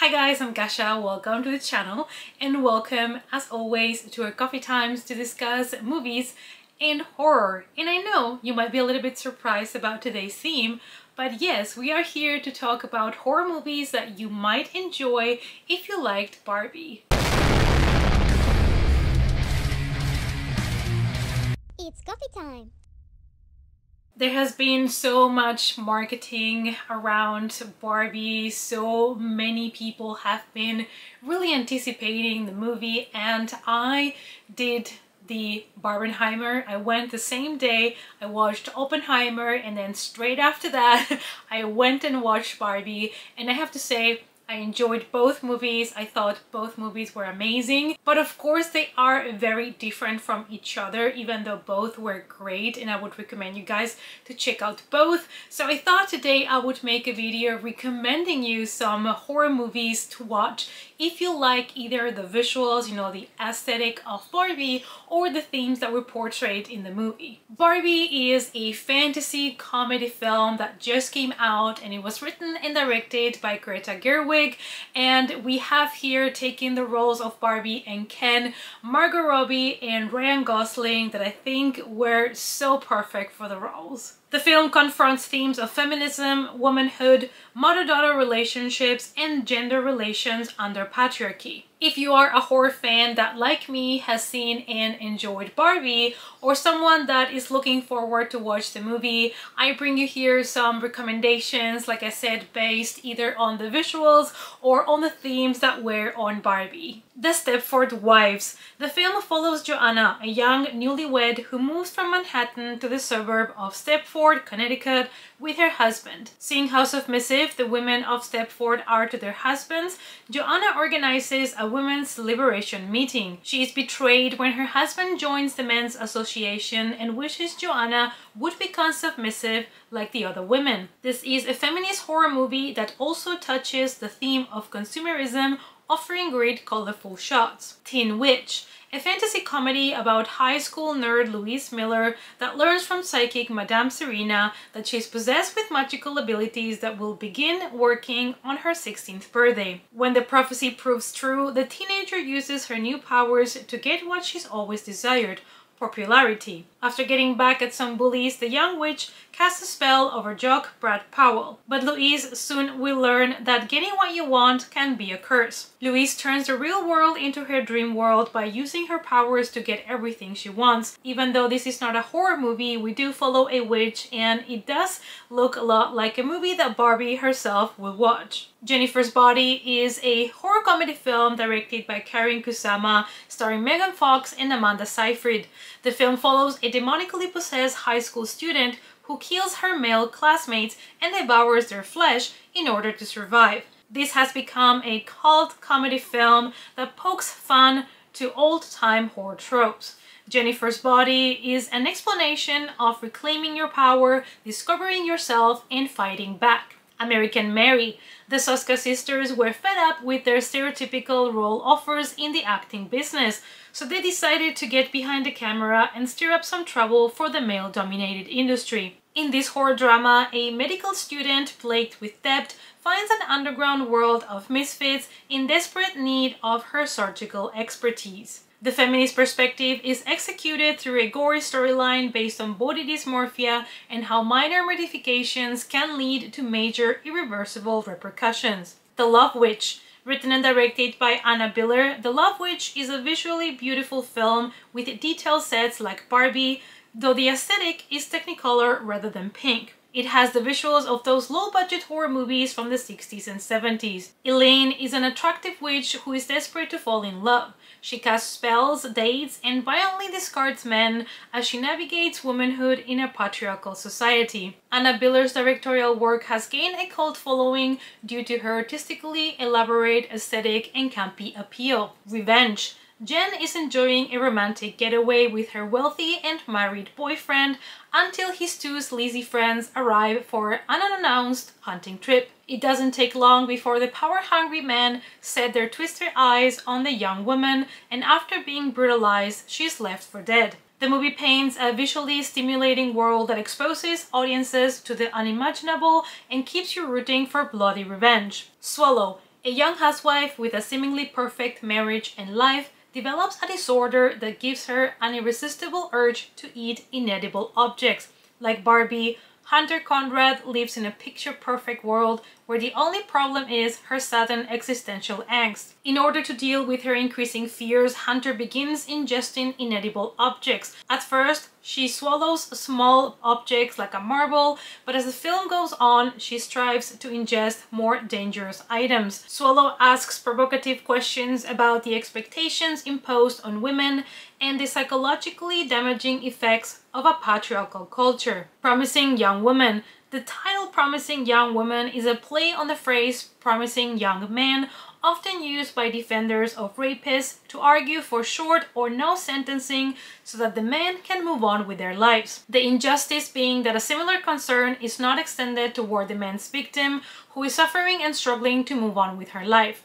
Hi guys, I'm Gasha. Welcome to the channel and welcome as always to our coffee times to discuss movies and horror. And I know you might be a little bit surprised about today's theme, but yes, we are here to talk about horror movies that you might enjoy if you liked Barbie. It's coffee time! There has been so much marketing around Barbie, so many people have been really anticipating the movie, and I did the Barbenheimer. I went the same day. I watched Oppenheimer, and then straight after that I went and watched Barbie, and I have to say I enjoyed both movies. I thought both movies were amazing, but of course they are very different from each other, even though both were great, and I would recommend you guys to check out both. So I thought today I would make a video recommending you some horror movies to watch if you like either the visuals, you know, the aesthetic of Barbie, or the themes that were portrayed in the movie. Barbie is a fantasy comedy film that just came out, and it was written and directed by Greta Gerwig, and we have here taking the roles of Barbie and Ken, Margot Robbie and Ryan Gosling, that I think were so perfect for the roles. The film confronts themes of feminism, womanhood, mother-daughter relationships, and gender relations under patriarchy. If you are a horror fan that, like me, has seen and enjoyed Barbie, or someone that is looking forward to watch the movie, I bring you here some recommendations, like I said, based either on the visuals or on the themes that were on Barbie. The Stepford Wives. The film follows Joanna, a young newlywed who moves from Manhattan to the suburb of Stepford, Connecticut, with her husband. Seeing how submissive the women of Stepford are to their husbands, Joanna organizes a women's liberation meeting. She is betrayed when her husband joins the men's association and wishes Joanna would become submissive like the other women. This is a feminist horror movie that also touches the theme of consumerism, offering great colorful shots. Teen Witch. A fantasy comedy about high school nerd Louise Miller that learns from psychic Madame Serena that she's possessed with magical abilities that will begin working on her 16th birthday. When the prophecy proves true, the teenager uses her new powers to get what she's always desired: popularity. After getting back at some bullies, the young witch casts a spell over jock Brad Powell. But Louise soon will learn that getting what you want can be a curse. Louise turns the real world into her dream world by using her powers to get everything she wants. Even though this is not a horror movie, we do follow a witch, and it does look a lot like a movie that Barbie herself will watch. Jennifer's Body is a horror comedy film directed by Karen Kusama, starring Megan Fox and Amanda Seyfried. The film follows a demonically possessed high school student who kills her male classmates and devours their flesh in order to survive. This has become a cult comedy film that pokes fun to old-time horror tropes. Jennifer's Body is an explanation of reclaiming your power, discovering yourself, and fighting back. American Mary. The Soska sisters were fed up with their stereotypical role offers in the acting business, so they decided to get behind the camera and stir up some trouble for the male-dominated industry. In this horror drama, a medical student plagued with debt finds an underground world of misfits in desperate need of her surgical expertise. The feminist perspective is executed through a gory storyline based on body dysmorphia and how minor modifications can lead to major irreversible repercussions. The Love Witch. Written and directed by Anna Biller, The Love Witch is a visually beautiful film with detailed sets like Barbie, though the aesthetic is Technicolor rather than pink. It has the visuals of those low-budget horror movies from the 60s and 70s. Elaine is an attractive witch who is desperate to fall in love. She casts spells, dates, and violently discards men as she navigates womanhood in a patriarchal society. Anna Biller's directorial work has gained a cult following due to her artistically elaborate aesthetic and campy appeal. Revenge. Jen is enjoying a romantic getaway with her wealthy and married boyfriend until his two sleazy friends arrive for an unannounced hunting trip. It doesn't take long before the power-hungry men set their twisted eyes on the young woman, and after being brutalized, she is left for dead. The movie paints a visually stimulating world that exposes audiences to the unimaginable and keeps you rooting for bloody revenge. Swallow. A young housewife with a seemingly perfect marriage and life develops a disorder that gives her an irresistible urge to eat inedible objects. Like Barbie, Hunter Conrad lives in a picture-perfect world where the only problem is her sudden existential angst. In order to deal with her increasing fears, Hunter begins ingesting inedible objects. At first, she swallows small objects like a marble, but as the film goes on, she strives to ingest more dangerous items. Swallow asks provocative questions about the expectations imposed on women and the psychologically damaging effects of a patriarchal culture. Promising Young Woman. The title Promising Young Woman is a play on the phrase promising young man, often used by defenders of rapists to argue for short or no sentencing so that the men can move on with their lives. The injustice being that a similar concern is not extended toward the man's victim, who is suffering and struggling to move on with her life.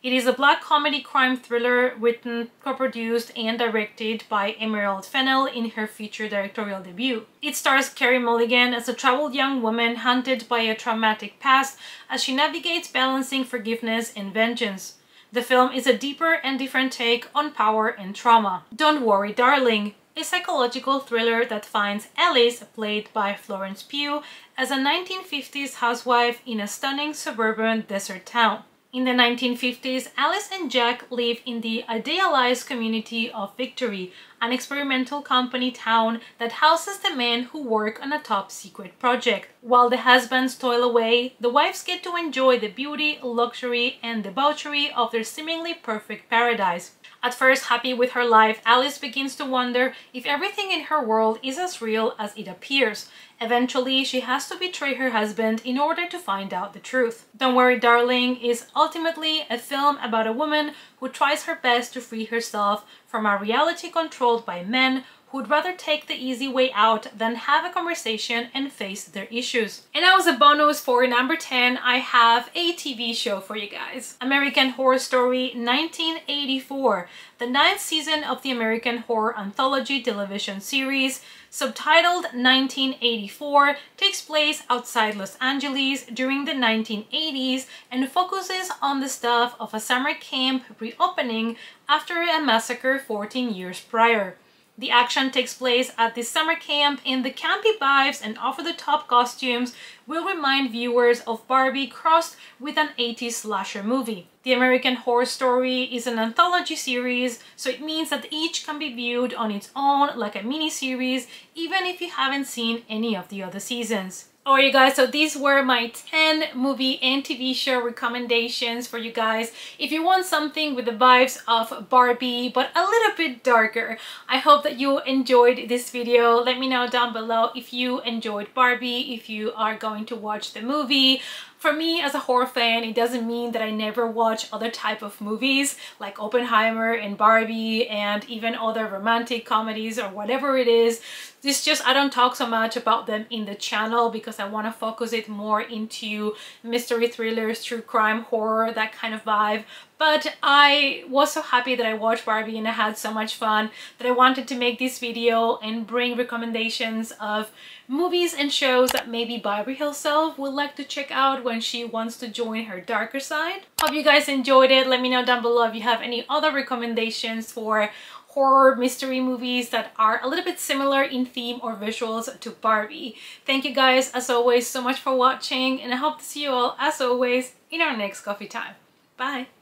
It is a black comedy crime thriller written, co-produced, and directed by Emerald Fennell in her feature directorial debut. It stars Carey Mulligan as a troubled young woman hunted by a traumatic past as she navigates balancing forgiveness and vengeance. The film is a deeper and different take on power and trauma. Don't Worry, Darling, a psychological thriller that finds Alice, played by Florence Pugh, as a 1950s housewife in a stunning suburban desert town. In the 1950s, Alice and Jack live in the idealized community of Victory, an experimental company town that houses the men who work on a top-secret project. While the husbands toil away, the wives get to enjoy the beauty, luxury, and debauchery of their seemingly perfect paradise. At first happy with her life, Alice begins to wonder if everything in her world is as real as it appears. Eventually, she has to betray her husband in order to find out the truth. Don't Worry, Darling is ultimately a film about a woman who tries her best to free herself from a reality controlled by men who'd rather take the easy way out than have a conversation and face their issues. And as a bonus for number 10, I have a TV show for you guys. American Horror Story 1984, the 9th season of the American Horror Anthology television series, subtitled 1984, takes place outside Los Angeles during the 1980s and focuses on the stuff of a summer camp reopening after a massacre 14 years prior. The action takes place at this summer camp, and the campy vibes and over-the-top costumes will remind viewers of Barbie crossed with an 80s slasher movie. The American Horror Story is an anthology series, so it means that each can be viewed on its own like a mini-series, even if you haven't seen any of the other seasons. Alright you guys, so these were my 10 movie and TV show recommendations for you guys. If you want something with the vibes of Barbie but a little bit darker, I hope that you enjoyed this video. Let me know down below if you enjoyed Barbie, if you are going to watch the movie. For me, as a horror fan, it doesn't mean that I never watch other type of movies like Oppenheimer and Barbie and even other romantic comedies or whatever it is. It's just I don't talk so much about them in the channel because I want to focus it more into mystery thrillers, true crime, horror, that kind of vibe. But I was so happy that I watched Barbie and I had so much fun that I wanted to make this video and bring recommendations of movies and shows that maybe Barbie herself would like to check out when she wants to join her darker side. Hope you guys enjoyed it. Let me know down below if you have any other recommendations for horror mystery movies that are a little bit similar in theme or visuals to Barbie. Thank you guys as always so much for watching, and I hope to see you all as always in our next coffee time. Bye!